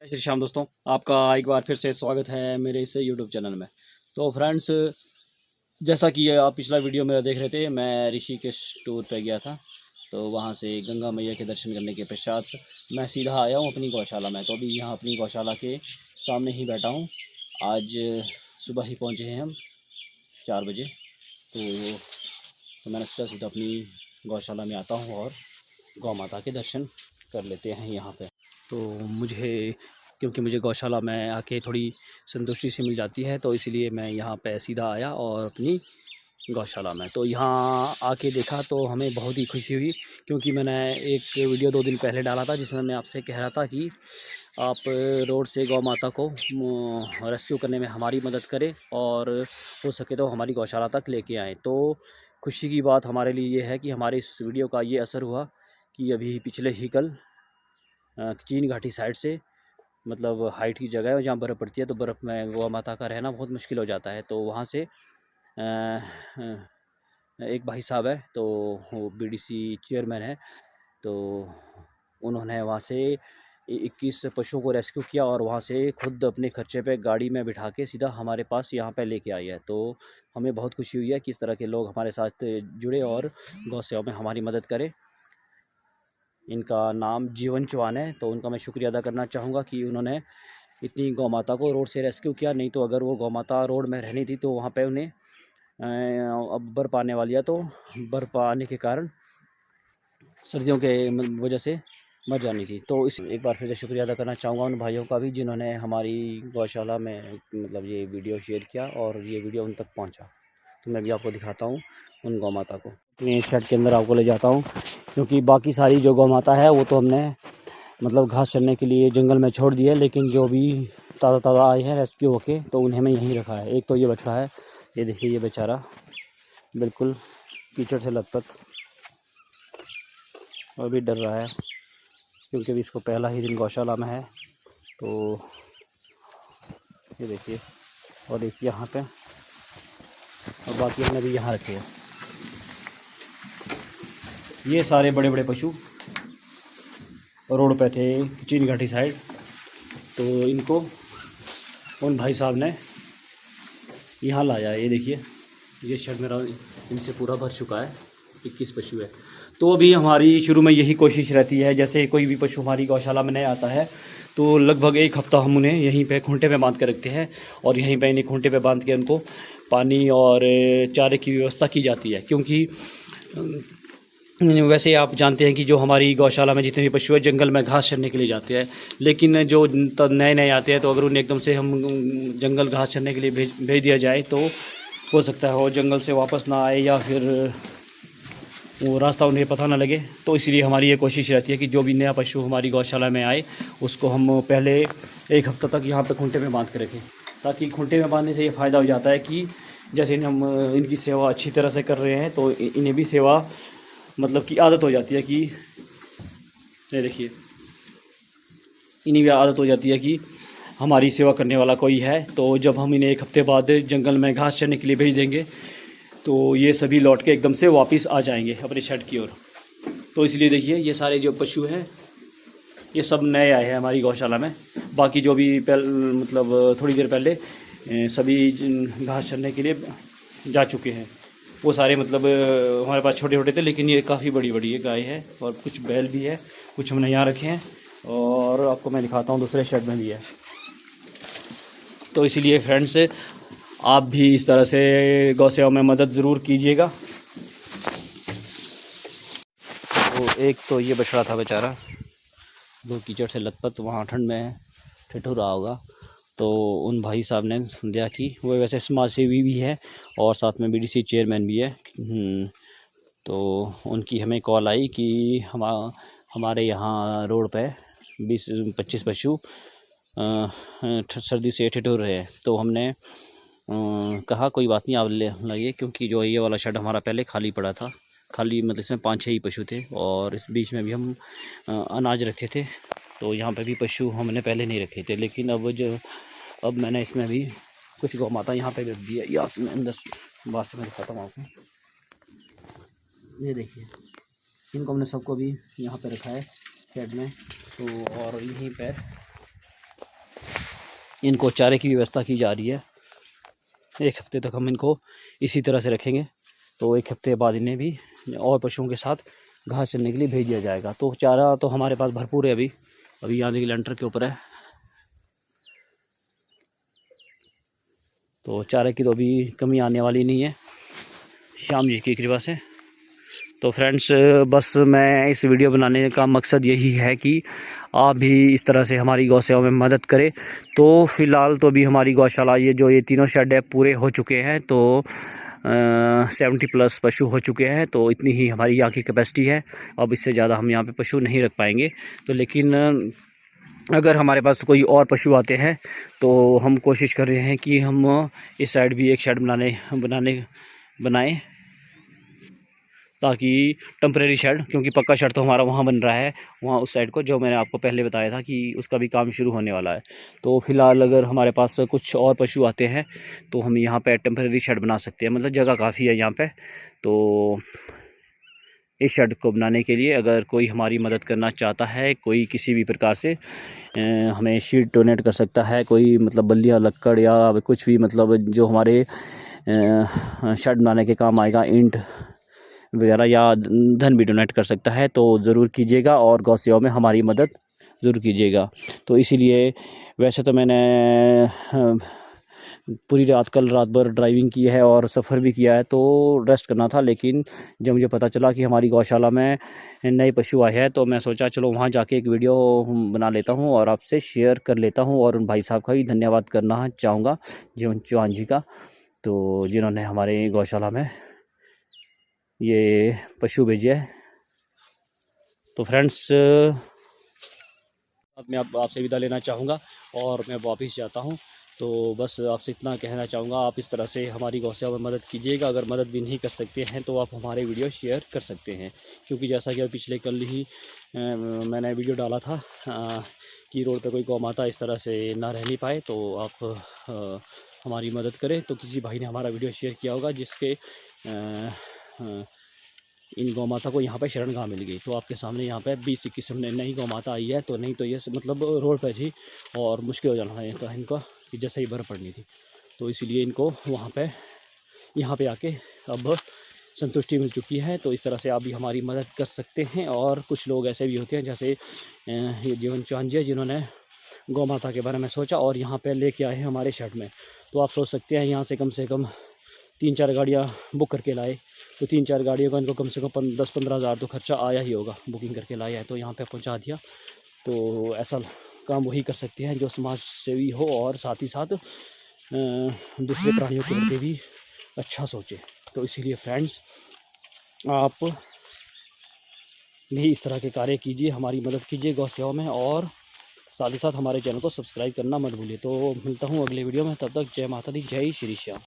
जय श्री श्याम दोस्तों, आपका एक बार फिर से स्वागत है मेरे इस यूट्यूब चैनल में। तो फ्रेंड्स, जैसा कि आप पिछला वीडियो मेरा देख रहे थे, मैं ऋषिकेश टूर पे गया था। तो वहाँ से गंगा मैया के दर्शन करने के पश्चात मैं सीधा आया हूँ अपनी गौशाला में। तो अभी यहाँ अपनी गौशाला के सामने ही बैठा हूँ। आज सुबह ही पहुँचे हैं हम 4 बजे। तो मैंने सोचा सीधा अपनी गौशाला में आता हूँ और गौ माता के दर्शन कर लेते हैं यहाँ पे। तो क्योंकि मुझे गौशाला में आके थोड़ी संतुष्टि सी मिल जाती है, तो इसीलिए मैं यहाँ पे सीधा आया और अपनी गौशाला में तो यहाँ आके देखा तो हमें बहुत ही खुशी हुई। क्योंकि मैंने एक वीडियो 2 दिन पहले डाला था जिसमें मैं आपसे कह रहा था कि आप रोड से गौ माता को रेस्क्यू करने में हमारी मदद करें और हो सके तो हमारी गौशाला तक लेके आएँ। तो खुशी की बात हमारे लिए ये है कि हमारे इस वीडियो का ये असर हुआ कि अभी पिछले ही कल चीन घाटी साइड से, मतलब हाइट की जगह है जहाँ बर्फ़ पड़ती है, तो बर्फ़ में गौ माता का रहना बहुत मुश्किल हो जाता है। तो वहाँ से एक भाई साहब है, तो वो बीडीसी चेयरमैन है। तो उन्होंने वहाँ से 21 पशुओं को रेस्क्यू किया और वहाँ से खुद अपने खर्चे पे गाड़ी में बिठा के सीधा हमारे पास यहाँ पे लेके आई है। तो हमें बहुत खुशी हुई है कि इस तरह के लोग हमारे साथ जुड़े और गौ सेवा में हमारी मदद करें। इनका नाम जीवन चौहान है। तो उनका मैं शुक्रिया अदा करना चाहूँगा कि उन्होंने इतनी गौ माता को रोड से रेस्क्यू किया। नहीं तो अगर वो गौ माता रोड में रहनी थी तो वहाँ पे उन्हें अब बर्फ़ आने वाली है, तो बर्फ़ आने के कारण सर्दियों के वजह से मर जानी थी। तो इस एक बार फिर से शुक्रिया अदा करना चाहूँगा उन भाइयों का भी जिन्होंने हमारी गौशाला में मतलब ये वीडियो शेयर किया और ये वीडियो उन तक पहुँचा। तो मैं भी आपको दिखाता हूँ उन गौ माता को। अपने शेड के अंदर आपको ले जाता हूँ, क्योंकि बाकी सारी जो गौ माता है वो तो हमने मतलब घास चरने के लिए जंगल में छोड़ दी है, लेकिन जो भी ताज़ा ताज़ा आए हैं रेस्क्यू होके, तो उन्हें मैं यहीं रखा है। एक तो ये बछड़ा है, ये देखिए, ये बेचारा बिल्कुल कीचड़ से लथपथ और भी डर रहा है, क्योंकि अभी इसको पहला ही दिन गौशाला में है। तो ये देखिए, और एक यहाँ पे, और बाकी हमने भी यहाँ रखे हैं। ये सारे बड़े बड़े पशु रोड पे थे चीन घाटी साइड, तो इनको उन भाई साहब ने यहाँ लाया। ये देखिए, ये शेड मेरा इनसे पूरा भर चुका है, 21 पशु है। तो अभी हमारी शुरू में यही कोशिश रहती है, जैसे कोई भी पशु हमारी गौशाला में नया आता है तो लगभग 1 हफ्ता हम उन्हें यहीं पे खूंटे पे बांध के रखते हैं और यहीं पे इन्हें खूंटे पे बांध के उनको पानी और चारे की व्यवस्था की जाती है। क्योंकि वैसे आप जानते हैं कि जो हमारी गौशाला में जितने भी पशु हैं जंगल में घास चरने के लिए जाते हैं, लेकिन जो नए नए आते हैं तो अगर उन्हें एकदम से हम जंगल घास चरने के लिए भेज दिया जाए तो हो सकता है वो जंगल से वापस ना आए या फिर वो रास्ता उन्हें पता ना लगे। तो इसीलिए हमारी ये कोशिश रहती है कि जो भी नया पशु हमारी गौशाला में आए उसको हम पहले 1 हफ्ता तक यहाँ पे खूंटे में बांध के रखें, ताकि खूंटे में बांधने से ये फ़ायदा हो जाता है कि जैसे हम इनकी सेवा अच्छी तरह से कर रहे हैं तो इन्हें भी सेवा मतलब कि आदत हो जाती है कि ये देखिए, इन्हें भी आदत हो जाती है कि हमारी सेवा करने वाला कोई है। तो जब हम इन्हें 1 हफ्ते बाद जंगल में घास चरने के लिए भेज देंगे तो ये सभी लौट के एकदम से वापस आ जाएंगे अपने शेड की ओर। तो इसलिए देखिए, ये सारे जो पशु हैं ये सब नए आए हैं हमारी गौशाला में। बाकी जो भी मतलब थोड़ी देर पहले सभी घास चरने के लिए जा चुके हैं, वो सारे मतलब हमारे पास छोटे छोटे थे, लेकिन ये काफ़ी बड़ी बड़ी है गाय है और कुछ बैल भी है, कुछ हमने यहाँ रखे हैं और आपको मैं दिखाता हूँ दूसरे शेड में भी है। तो इसीलिए फ्रेंड्स, आप भी इस तरह से गौ सेवा में मदद ज़रूर कीजिएगा। तो एक तो ये बछड़ा था बेचारा, वो कीचड़ से लथपथ वहाँ ठंड में ठिठुर रहा होगा। तो उन भाई साहब ने दिया कि वो वैसे समाज सेवी भी है और साथ में बीडीसी चेयरमैन भी है। तो उनकी हमें कॉल आई कि हमारे यहाँ रोड पे 20-25 पशु सर्दी से ठिठुर रहे हैं। तो हमने कहा कोई बात नहीं, आप ले लाइए, क्योंकि जो ये वाला शेड हमारा पहले खाली पड़ा था, खाली मतलब इसमें 5-6 ही पशु थे और इस बीच में भी हम अनाज रखे थे। तो यहाँ पे भी पशु हमने पहले नहीं रखे थे, लेकिन अब मैंने इसमें भी कुछ गौ माता यहाँ पे रख दी है। या मैं अंदर बात से मैं दिखाता हूँ आपको, ये देखिए, इनको हमने सबको भी यहाँ पे रखा है शेड में। तो और यहीं पे इनको चारे की व्यवस्था की जा रही है। 1 हफ्ते तक हम इनको इसी तरह से रखेंगे, तो 1 हफ्ते बाद इन्हें भी और पशुओं के साथ घास चरने के लिए भेज दिया जाएगा। तो चारा तो हमारे पास भरपूर है। अभी यहाँ देखिए लेंटर के ऊपर है, तो चारे की तो अभी कमी आने वाली नहीं है, श्याम जी की कृपा से। तो फ्रेंड्स, बस मैं इस वीडियो बनाने का मकसद यही है कि आप भी इस तरह से हमारी गौ सेवा में मदद करें। तो फ़िलहाल तो अभी हमारी गौशाला ये तीनों शेड है पूरे हो चुके हैं, तो 70+ पशु हो चुके हैं। तो इतनी ही हमारी यहाँ की कैपेसिटी है, अब इससे ज़्यादा हम यहाँ पे पशु नहीं रख पाएंगे। तो लेकिन अगर हमारे पास कोई और पशु आते हैं तो हम कोशिश कर रहे हैं कि हम इस साइड भी एक शेड बनाएं, ताकि टेम्परेरी शेड, क्योंकि पक्का शेड तो हमारा वहाँ बन रहा है, वहाँ उस साइड को, जो मैंने आपको पहले बताया था कि उसका भी काम शुरू होने वाला है। तो फ़िलहाल अगर हमारे पास कुछ और पशु आते हैं तो हम यहाँ पे टेम्परेरी शेड बना सकते हैं, मतलब जगह काफ़ी है यहाँ पे। तो इस शेड को बनाने के लिए अगर कोई हमारी मदद करना चाहता है, कोई किसी भी प्रकार से हमें शीट डोनेट कर सकता है, कोई मतलब बल्लियाँ, लक्कड़ या कुछ भी, मतलब जो हमारे शेड बनाने के काम आएगा, ईंट वगैरह, या धन भी डोनेट कर सकता है, तो ज़रूर कीजिएगा और गौ सेवा में हमारी मदद ज़रूर कीजिएगा। तो इसीलिए वैसे तो मैंने पूरी रात कल रात भर ड्राइविंग की है और सफ़र भी किया है, तो रेस्ट करना था। लेकिन जब मुझे पता चला कि हमारी गौशाला में नए पशु आए हैं, तो मैं सोचा चलो वहाँ जाके एक वीडियो बना लेता हूँ और आपसे शेयर कर लेता हूँ। और उन भाई साहब का भी धन्यवाद करना चाहूँगा, जीवन चौहान जी का, तो जिन्होंने हमारे गौशाला में ये पशु भेजे है। तो फ्रेंड्स, अब मैं आपसे विदा लेना चाहूँगा और मैं वापस जाता हूँ। तो बस आपसे इतना कहना चाहूँगा, आप इस तरह से हमारी गौ सेवा में मदद कीजिएगा। अगर मदद भी नहीं कर सकते हैं तो आप हमारे वीडियो शेयर कर सकते हैं, क्योंकि जैसा कि पिछले कल ही मैंने वीडियो डाला था कि रोड पे कोई गौ माता इस तरह से ना रह नहीं पाए, तो आप हमारी मदद करें। तो किसी भाई ने हमारा वीडियो शेयर किया होगा जिसके इन गौ माता को यहाँ पे शरणगाह मिल गई, तो आपके सामने यहाँ पे 20-21 नई गौ माता आई है। तो नहीं तो ये मतलब रोड पर थी और मुश्किल हो जाना था इनका कि जैसे ही बर्फ़ पड़नी थी, तो इसीलिए इनको वहाँ पे यहाँ पे आके अब संतुष्टि मिल चुकी है। तो इस तरह से आप भी हमारी मदद कर सकते हैं। और कुछ लोग ऐसे भी होते हैं, जैसे ये जीवन चौहान जी, जिन्होंने गौ माता के बारे में सोचा और यहाँ पे लेके आए हैं हमारे शेड में। तो आप सोच सकते हैं यहाँ से कम 3-4 गाड़ियाँ बुक करके लाए, तो 3-4 गाड़ियों का इनको कम से कम 10-15 हज़ार तो खर्चा आया ही होगा, बुकिंग करके लाया है तो यहाँ पे पहुँचा दिया। तो ऐसा काम वही कर सकते हैं जो समाज सेवी हो और साथ ही साथ दूसरे प्राणियों के प्रति भी अच्छा सोचे। तो इसीलिए फ्रेंड्स, आप भी इस तरह के कार्य कीजिए, हमारी मदद कीजिए गौ सेवा में, और साथ ही साथ हमारे चैनल को सब्सक्राइब करना मत भूलिए। तो मिलता हूँ अगले वीडियो में, तब तक जय माता दी, जय श्री श्याम।